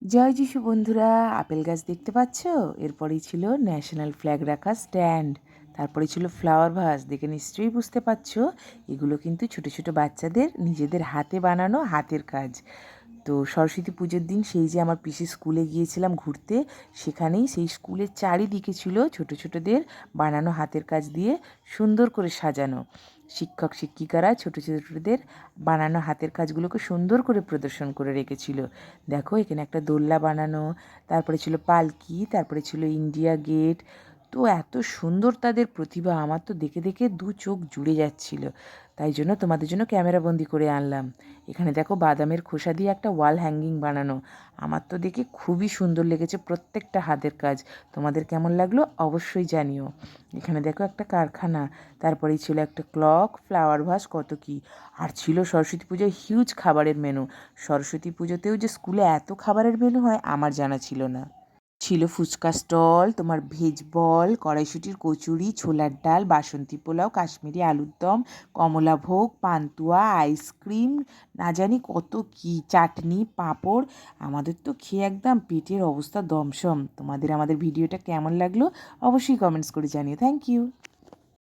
জয় যিশু বন্ধুরা, আপেল গাছ দেখতে পাচ্ছ? এরপরেই ছিল ন্যাশনাল ফ্ল্যাগ রাখা স্ট্যান্ড, তারপরে ছিল ফ্লাওয়ার ভাস। দেখে নিশ্চয়ই বুঝতে পারছো এগুলো কিন্তু ছোট ছোট বাচ্চাদের নিজেদের হাতে বানানো হাতের কাজ। তো সরস্বতী পুজোর দিন সেই যে আমার পিসির স্কুলে গিয়েছিলাম ঘুরতে, সেখানেই সেই স্কুলের চারিদিকে ছিল ছোট ছোটদের বানানো হাতের কাজ দিয়ে সুন্দর করে সাজানো। শিক্ষক শিক্ষিকারা ছোট ছোটদের বানানো হাতের কাজগুলোকে সুন্দর করে প্রদর্শন করে রেখেছিল। দেখো এখানে একটা দোলনা বানানো, তারপরে ছিল পালকি, তারপরে ছিল ইন্ডিয়া গেট। তো এত সুন্দর তাদের প্রতিভা, আমার তো দেখে দেখে দু চোখ জুড়ে যাচ্ছিল। তাই জন্য তোমাদের জন্য ক্যামেরাবন্দি করে আনলাম। এখানে দেখো বাদামের খোসা দিয়ে একটা ওয়াল হ্যাঙ্গিং বানানো, আমার তো দেখে খুবই সুন্দর লেগেছে প্রত্যেকটা হাতের কাজ। তোমাদের কেমন লাগলো অবশ্যই জানিও। এখানে দেখো একটা কারখানা, তারপরেই ছিল একটা ক্লক, ফ্লাওয়ার ভাস, কত কি। আর ছিল সরস্বতী পুজোয় হিউজ খাবারের মেনু। সরস্বতী পুজোতেও যে স্কুলে এত খাবারের মেনু হয় আমার জানা ছিল না। ছিল ফুচকা স্টল, তোমার ভেজ বল, কড়াইশুঁটির কচুরি, ছোলার ডাল, বাসন্তী পোলাও, কাশ্মীরি আলুর দম, কমলাভোগ, পান্তুয়া, আইসক্রিম, না জানি কত কি, চাটনি, পাঁপড়। আমাদের তো খেয়ে একদম পেটের অবস্থা দমসম। তোমাদের আমাদের ভিডিওটা কেমন লাগলো অবশ্যই কমেন্টস করে জানিও। Thank you.